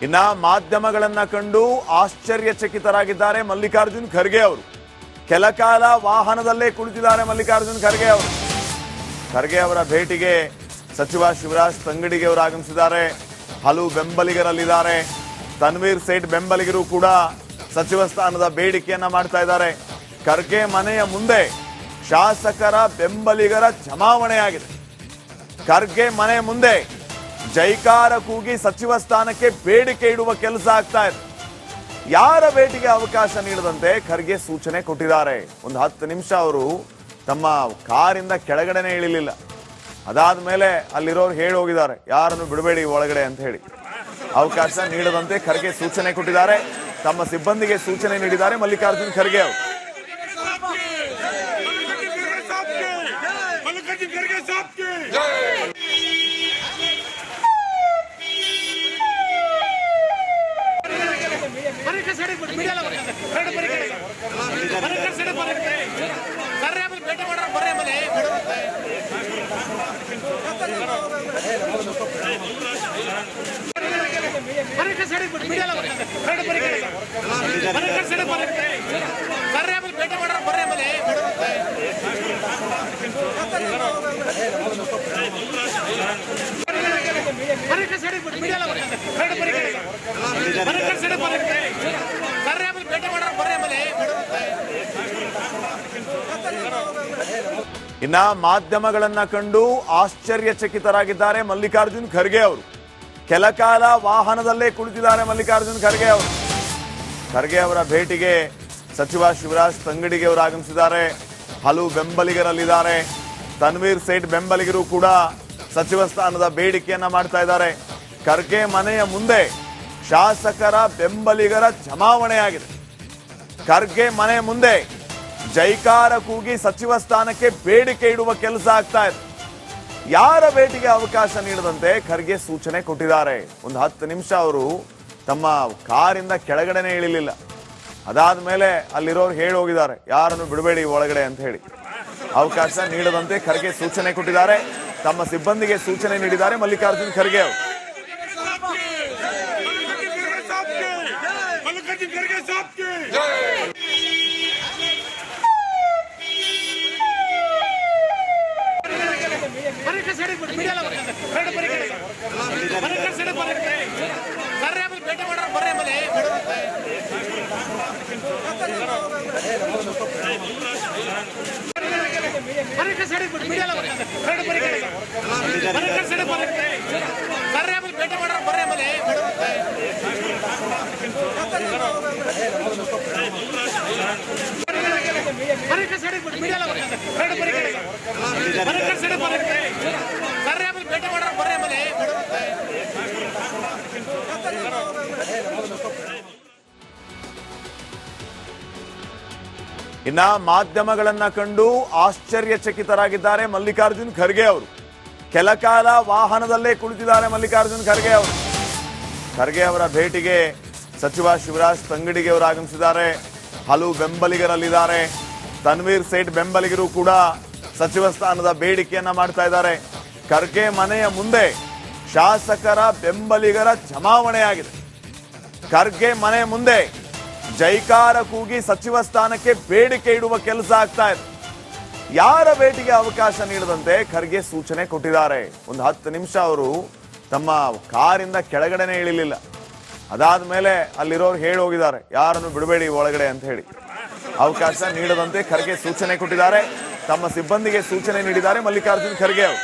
ಇನ್ನ ಮಾಧ್ಯಮಗಳನ್ನ ಕಂಡು ಆಶ್ಚರ್ಯಚಕಿತರಾಗಿದ್ದಾರೆ ಮಲ್ಲಿಕಾರ್ಜುನ್ ಖರ್ಗೆ ಅವರು. ಕೆಲ ಕಾಲ ವಾಹನದಲ್ಲೇ ಕುಳಿತಿದ್ದಾರೆ ಮಲ್ಲಿಕಾರ್ಜುನ್ ಖರ್ಗೆ ಅವರು. ಖರ್ಗೆ ಅವರ ಭೇಟಿಗೆ ಸಚಿವ ಶಿವರಾಜ್ ತಂಗಡಿಗೆ ಅವರು ಆಗಮಿಸಿದ್ದಾರೆ. ಹಲವು ಬೆಂಬಲಿಗರಲ್ಲಿದ್ದಾರೆ. ತನ್ವೀರ್ ಸೇಠ್ ಬೆಂಬಲಿಗರು ಕೂಡ ಸಚಿವ ಸ್ಥಾನದ ಬೇಡಿಕೆಯನ್ನ ಮಾಡ್ತಾ ಇದ್ದಾರೆ. ಖರ್ಗೆ ಮನೆಯ ಮುಂದೆ ಶಾಸಕರ ಬೆಂಬಲಿಗರ ಜಮಾವಣೆಯಾಗಿದೆ. ಖರ್ಗೆ ಮನೆ ಮುಂದೆ ಜೈಕಾರ ಕೂಗಿ ಸಚಿವ ಸ್ಥಾನಕ್ಕೆ ಬೇಡಿಕೆ ಇಡುವ ಕೆಲಸ ಆಗ್ತಾ ಇದೆ. ಯಾರ ಭೇಟಿಗೆ ಅವಕಾಶ ನೀಡದಂತೆ ಖರ್ಗೆ ಸೂಚನೆ ಕೊಟ್ಟಿದ್ದಾರೆ. ಒಂದು 10 ನಿಮಿಷ ಅವರು ತಮ್ಮ ಕಾರಿಂದ ಕೆಳಗಡೆನೆ ಇಳಿಲಿಲ್ಲ. ಅದಾದ ಮೇಲೆ ಅಲ್ಲಿರೋರು ಹೇಳಿ ಹೋಗಿದ್ದಾರೆ, ಯಾರನ್ನು ಬಿಡಬೇಡಿ ಒಳಗಡೆ ಅಂತ ಹೇಳಿ. ಅವಕಾಶ ನೀಡದಂತೆ ಖರ್ಗೆ ಸೂಚನೆ ಕೊಟ್ಟಿದ್ದಾರೆ. ತಮ್ಮ ಸಿಬ್ಬಂದಿಗೆ ಸೂಚನೆ ನೀಡಿದ್ದಾರೆ ಮಲ್ಲಿಕಾರ್ಜುನ್ ಖರ್ಗೆ ಅವರು. ಇನ್ನ ಮಾಧ್ಯಮಗಳನ್ನ ಕಂಡು ಆಶ್ಚರ್ಯಚಕಿತರಾಗಿದ್ದಾರೆ ಮಲ್ಲಿಕಾರ್ಜುನ್ ಖರ್ಗೆ ಅವರು. ಕೆಲ ಕಾಲ ವಾಹನದಲ್ಲೇ ಕುಳಿತಿದ್ದಾರೆ ಮಲ್ಲಿಕಾರ್ಜುನ್ ಖರ್ಗೆ ಅವರು. ಖರ್ಗೆ ಅವರ ಭೇಟಿಗೆ ಸಚಿವ ಶಿವರಾಜ್ ತಂಗಡಿಗೆ ಅವರು ಆಗಮಿಸಿದ್ದಾರೆ. ಹಲವು ಬೆಂಬಲಿಗರಲ್ಲಿದ್ದಾರೆ. ತನ್ವೀರ್ ಸೇಠ್ ಬೆಂಬಲಿಗರು ಕೂಡ ಸಚಿವ ಸ್ಥಾನದ ಬೇಡಿಕೆಯನ್ನ ಮಾಡ್ತಾ ಇದ್ದಾರೆ. ಖರ್ಗೆ ಮನೆಯ ಮುಂದೆ ಶಾಸಕರ ಬೆಂಬಲಿಗರ ಜಮಾವಣೆಯಾಗಿದೆ. ಖರ್ಗೆ ಮನೆ ಮುಂದೆ ಜೈಕಾರ ಕೂಗಿ ಸಚಿವ ಸ್ಥಾನಕ್ಕೆ ಬೇಡಿಕೆ ಇಡುವ ಕೆಲಸ ಆಗ್ತಾ ಇದೆ. ಯಾರ ಭೇಟಿಗೆ ಅವಕಾಶ ನೀಡದಂತೆ ಖರ್ಗೆ ಸೂಚನೆ ಕೊಟ್ಟಿದ್ದಾರೆ. ಒಂದು 10 ನಿಮಿಷ ಅವರು ತಮ್ಮ ಕಾರಿಂದ ಕೆಳಗಡೆನೆ ಇಳಿಲಿಲ್ಲ. ಅದಾದ ಮೇಲೆ ಅಲ್ಲಿರೋರು ಹೇಳಿ ಹೋಗಿದ್ದಾರೆ, ಯಾರನ್ನು ಬಿಡಬೇಡಿ ಒಳಗಡೆ ಅಂತ ಹೇಳಿ. ಅವಕಾಶ ನೀಡದಂತೆ ಖರ್ಗೆ ಸೂಚನೆ ಕೊಟ್ಟಿದ್ದಾರೆ. ತಮ್ಮ ಸಿಬ್ಬಂದಿಗೆ ಸೂಚನೆ ನೀಡಿದ್ದಾರೆ ಮಲ್ಲಿಕಾರ್ಜುನ್ ಖರ್ಗೆ ಅವರು. ಇನ್ನ ಮಾಧ್ಯಮಗಳನ್ನ ಕಂಡು ಆಶ್ಚರ್ಯಚಕಿತರಾಗಿದ್ದಾರೆ ಮಲ್ಲಿಕಾರ್ಜುನ್ ಖರ್ಗೆ ಅವರು. ಕೆಲ ಕಾಲ ವಾಹನದಲ್ಲೇ ಕುಳಿತಿದ್ದಾರೆ ಮಲ್ಲಿಕಾರ್ಜುನ್ ಖರ್ಗೆ ಅವರು. ಖರ್ಗೆ ಅವರ ಭೇಟಿಗೆ ಸಚಿವ ಶಿವರಾಜ್ ತಂಗಡಿಗೆ ಅವರು ಆಗಮಿಸಿದ್ದಾರೆ. ಹಲವು ಬೆಂಬಲಿಗರಲ್ಲಿದ್ದಾರೆ. ತನ್ವೀರ್ ಸೇಠ್ ಬೆಂಬಲಿಗರು ಕೂಡ ಸಚಿವ ಸ್ಥಾನದ ಬೇಡಿಕೆಯನ್ನ ಮಾಡ್ತಾ ಇದ್ದಾರೆ. ಖರ್ಗೆ ಮನೆಯ ಮುಂದೆ ಶಾಸಕರ ಬೆಂಬಲಿಗರ ಜಮಾವಣೆಯಾಗಿದೆ. ಖರ್ಗೆ ಮನೆ ಮುಂದೆ ಜೈಕಾರ ಕೂಗಿ ಸಚಿವ ಸ್ಥಾನಕ್ಕೆ ಬೇಡಿಕೆ ಇಡುವ ಕೆಲಸ ಆಗ್ತಾ ಇದೆ. ಯಾರ ಭೇಟಿಗೆ ಅವಕಾಶ ನೀಡದಂತೆ ಖರ್ಗೆ ಸೂಚನೆ ಕೊಟ್ಟಿದ್ದಾರೆ. ಒಂದು 10 ನಿಮಿಷ ಅವರು ತಮ್ಮ ಕಾರಿಂದ ಕೆಳಗಡೆನೆ ಇಳಿಲಿಲ್ಲ. ಅದಾದ ಮೇಲೆ ಅಲ್ಲಿರೋರು ಹೇಳಿ ಹೋಗಿದ್ದಾರೆ, ಯಾರನ್ನು ಬಿಡಬೇಡಿ ಒಳಗಡೆ ಅಂತ ಹೇಳಿ. ಅವಕಾಶ ನೀಡದಂತೆ ಖರ್ಗೆ ಸೂಚನೆ ಕೊಟ್ಟಿದ್ದಾರೆ. ತಮ್ಮ ಸಿಬ್ಬಂದಿಗೆ ಸೂಚನೆ ನೀಡಿದ್ದಾರೆ ಮಲ್ಲಿಕಾರ್ಜುನ್ ಖರ್ಗೆ ಅವರು.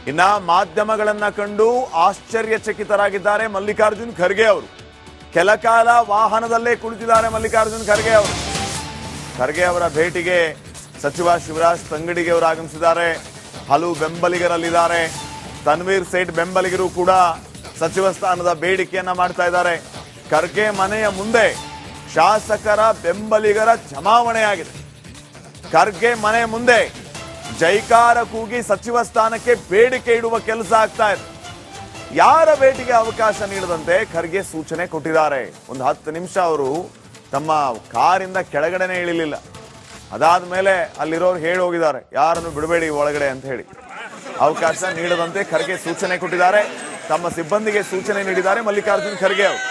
ಇನ್ನ ಮಾಧ್ಯಮಗಳನ್ನ ಕಂಡು ಆಶ್ಚರ್ಯಚಕಿತರಾಗಿದ್ದಾರೆ ಮಲ್ಲಿಕಾರ್ಜುನ್ ಖರ್ಗೆ ಅವರು. ಕೆಲ ಕಾಲ ವಾಹನದಲ್ಲೇ ಕುಳಿತಿದ್ದಾರೆ ಮಲ್ಲಿಕಾರ್ಜುನ್ ಖರ್ಗೆ ಅವರು. ಖರ್ಗೆ ಅವರ ಭೇಟಿಗೆ ಸಚಿವ ಶಿವರಾಜ್ ತಂಗಡಿಗೆ ಅವರು ಆಗಮಿಸಿದ್ದಾರೆ. ಹಲವು ಬೆಂಬಲಿಗರಲ್ಲಿದ್ದಾರೆ. ತನ್ವೀರ್ ಸೇಠ್ ಬೆಂಬಲಿಗರು ಕೂಡ ಸಚಿವ ಸ್ಥಾನದ ಬೇಡಿಕೆಯನ್ನ ಮಾಡ್ತಾ ಇದ್ದಾರೆ. ಖರ್ಗೆ ಮನೆಯ ಮುಂದೆ ಶಾಸಕರ ಬೆಂಬಲಿಗರ ಜಮಾವಣೆಯಾಗಿದೆ. ಖರ್ಗೆ ಮನೆ ಮುಂದೆ ಜೈಕಾರ ಕೂಗಿ ಸಚಿವ ಸ್ಥಾನಕ್ಕೆ ಬೇಡಿಕೆ ಇಡುವ ಕೆಲಸ ಆಗ್ತಾ ಇದೆ. ಯಾರ ಭೇಟಿಗೆ ಅವಕಾಶ ನೀಡದಂತೆ ಖರ್ಗೆ ಸೂಚನೆ ಕೊಟ್ಟಿದ್ದಾರೆ. ಒಂದು 10 ನಿಮಿಷ ಅವರು ತಮ್ಮ ಕಾರಿಂದ ಕೆಳಗಡೆನೆ ಇಳಿಲಿಲ್ಲ. ಅದಾದ ಮೇಲೆ ಅಲ್ಲಿರೋರು ಹೇಳಿ ಹೋಗಿದ್ದಾರೆ, ಯಾರನ್ನು ಬಿಡಬೇಡಿ ಒಳಗಡೆ ಅಂತ ಹೇಳಿ. ಅವಕಾಶ ನೀಡದಂತೆ ಖರ್ಗೆ ಸೂಚನೆ ಕೊಟ್ಟಿದ್ದಾರೆ. ತಮ್ಮ ಸಿಬ್ಬಂದಿಗೆ ಸೂಚನೆ ನೀಡಿದ್ದಾರೆ ಮಲ್ಲಿಕಾರ್ಜುನ್ ಖರ್ಗೆ ಅವರು.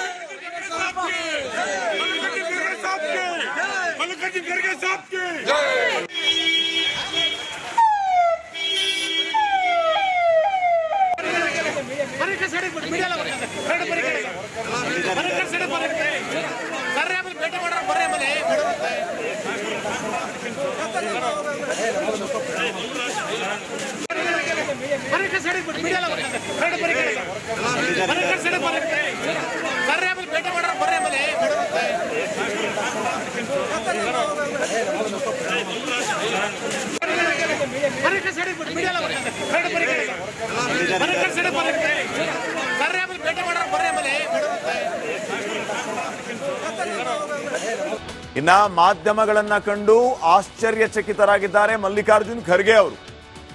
ಇನ್ನ ಮಾಧ್ಯಮಗಳನ್ನ ಕಂಡು ಆಶ್ಚರ್ಯಚಕಿತರಾಗಿದ್ದಾರೆ ಮಲ್ಲಿಕಾರ್ಜುನ್ ಖರ್ಗೆ ಅವರು.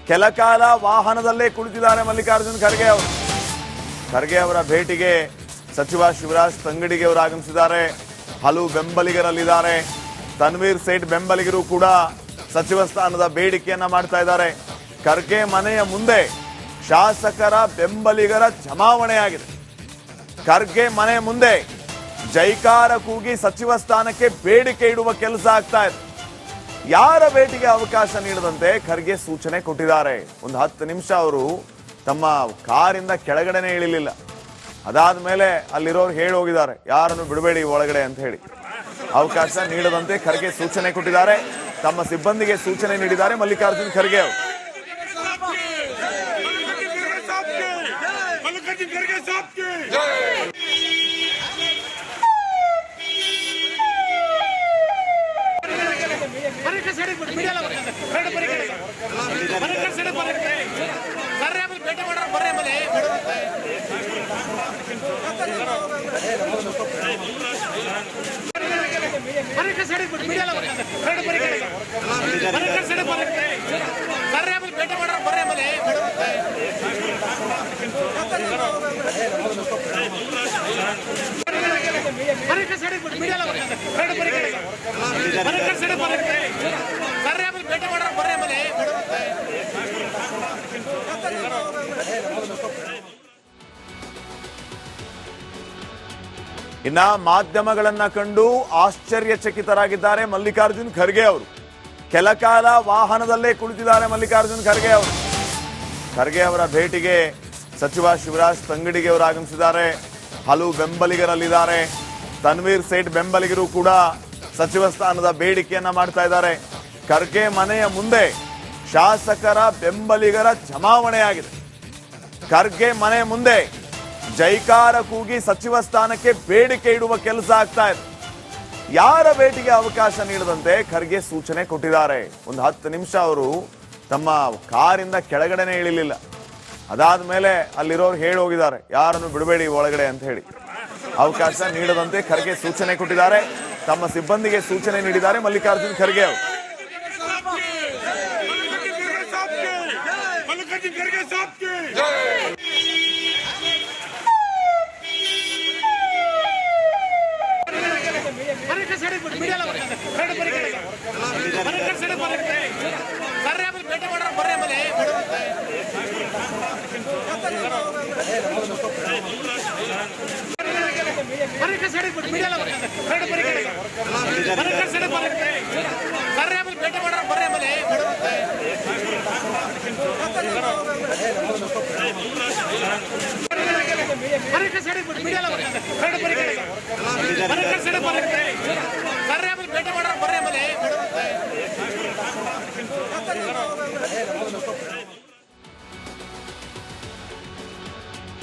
ಕೆಲ ಕಾಲ ವಾಹನದಲ್ಲೇ ಕುಳಿತಿದ್ದಾರೆ ಮಲ್ಲಿಕಾರ್ಜುನ್ ಖರ್ಗೆ ಅವರು. ಖರ್ಗೆ ಅವರ ಭೇಟಿಗೆ ಸಚಿವ ಶಿವರಾಜ್ ತಂಗಡಿಗೆ ಅವರು ಆಗಮಿಸಿದ್ದಾರೆ. ಹಲವು ಬೆಂಬಲಿಗರಲ್ಲಿದ್ದಾರೆ. ತನ್ವೀರ್ ಸೇಠ್ ಬೆಂಬಲಿಗರು ಕೂಡ ಸಚಿವ ಸ್ಥಾನದ ಬೇಡಿಕೆಯನ್ನ ಮಾಡ್ತಾ ಇದ್ದಾರೆ. ಖರ್ಗೆ ಮನೆಯ ಮುಂದೆ ಶಾಸಕರ ಬೆಂಬಲಿಗರ ಜಮಾವಣೆಯಾಗಿದೆ. ಖರ್ಗೆ ಮನೆ ಮುಂದೆ ಜೈಕಾರ ಕೂಗಿ ಸಚಿವ ಸ್ಥಾನಕ್ಕೆ ಬೇಡಿಕೆ ಇಡುವ ಕೆಲಸ ಆಗ್ತಾ ಇದೆ. ಯಾರ ಭೇಟಿಗೆ ಅವಕಾಶ ನೀಡದಂತೆ ಖರ್ಗೆ ಸೂಚನೆ ಕೊಟ್ಟಿದ್ದಾರೆ. ಒಂದು 10 ನಿಮಿಷ ಅವರು ತಮ್ಮ ಕಾರಿಂದ ಕೆಳಗಡೆನೆ ಇಳಿಲಿಲ್ಲ. ಅದಾದ ಮೇಲೆ ಅಲ್ಲಿರೋರು ಹೇಳಿ ಹೋಗಿದ್ದಾರೆ, ಯಾರನ್ನು ಬಿಡಬೇಡಿ ಒಳಗಡೆ ಅಂತ ಹೇಳಿ. ಅವಕಾಶ ನೀಡದಂತೆ ಖರ್ಗೆ ಸೂಚನೆ ಕೊಟ್ಟಿದ್ದಾರೆ. ತಮ್ಮ ಸಿಬ್ಬಂದಿಗೆ ಸೂಚನೆ ನೀಡಿದ್ದಾರೆ ಮಲ್ಲಿಕಾರ್ಜುನ್ ಖರ್ಗೆ ಅವರು. ಇನ್ನ ಮಾಧ್ಯಮಗಳನ್ನ ಕಂಡು ಆಶ್ಚರ್ಯಚಕಿತರಾಗಿದ್ದಾರೆ ಮಲ್ಲಿಕಾರ್ಜುನ್ ಖರ್ಗೆ ಅವರು. ಕೆಲ ಕಾಲ ವಾಹನದಲ್ಲೇ ಕುಳಿತಿದ್ದಾರೆ ಮಲ್ಲಿಕಾರ್ಜುನ್ ಖರ್ಗೆ ಅವರು. ಖರ್ಗೆ ಅವರ ಭೇಟಿಗೆ ಸಚಿವ ಶಿವರಾಜ್ ತಂಗಡಿಗೆ ಅವರು ಆಗಮಿಸಿದ್ದಾರೆ. ಹಲವು ಬೆಂಬಲಿಗರಲ್ಲಿದ್ದಾರೆ. ತನ್ವೀರ್ ಸೇಠ್ ಬೆಂಬಲಿಗರು ಕೂಡ ಸಚಿವ ಸ್ಥಾನದ ಬೇಡಿಕೆಯನ್ನ ಮಾಡ್ತಾ ಇದ್ದಾರೆ. ಖರ್ಗೆ ಮನೆಯ ಮುಂದೆ ಶಾಸಕರ ಬೆಂಬಲಿಗರ ಜಮಾವಣೆಯಾಗಿದೆ. ಖರ್ಗೆ ಮನೆ ಮುಂದೆ ಜೈಕಾರ ಕೂಗಿ ಸಚಿವ ಸ್ಥಾನಕ್ಕೆ ಬೇಡಿಕೆ ಇಡುವ ಕೆಲಸ ಆಗ್ತಾ ಇದೆ. ಯಾರ ಭೇಟಿಗೆ ಅವಕಾಶ ನೀಡದಂತೆ ಖರ್ಗೆ ಸೂಚನೆ ಕೊಟ್ಟಿದ್ದಾರೆ. ಒಂದು 10 ನಿಮಿಷ ಅವರು ತಮ್ಮ ಕಾರಿಂದ ಕೆಳಗಡೆನೆ ಇಳಿಲಿಲ್ಲ. ಅದಾದ ಮೇಲೆ ಅಲ್ಲಿರೋರು ಹೇಳಿ ಹೋಗಿದ್ದಾರೆ, ಯಾರನ್ನು ಬಿಡಬೇಡಿ ಒಳಗಡೆ ಅಂತ ಹೇಳಿ. ಅವಕಾಶ ನೀಡದಂತೆ ಖರ್ಗೆ ಸೂಚನೆ ಕೊಟ್ಟಿದ್ದಾರೆ. ತಮ್ಮ ಸಿಬ್ಬಂದಿಗೆ ಸೂಚನೆ ನೀಡಿದ್ದಾರೆ ಮಲ್ಲಿಕಾರ್ಜುನ್ ಖರ್ಗೆ ಅವರು. ಮನೆ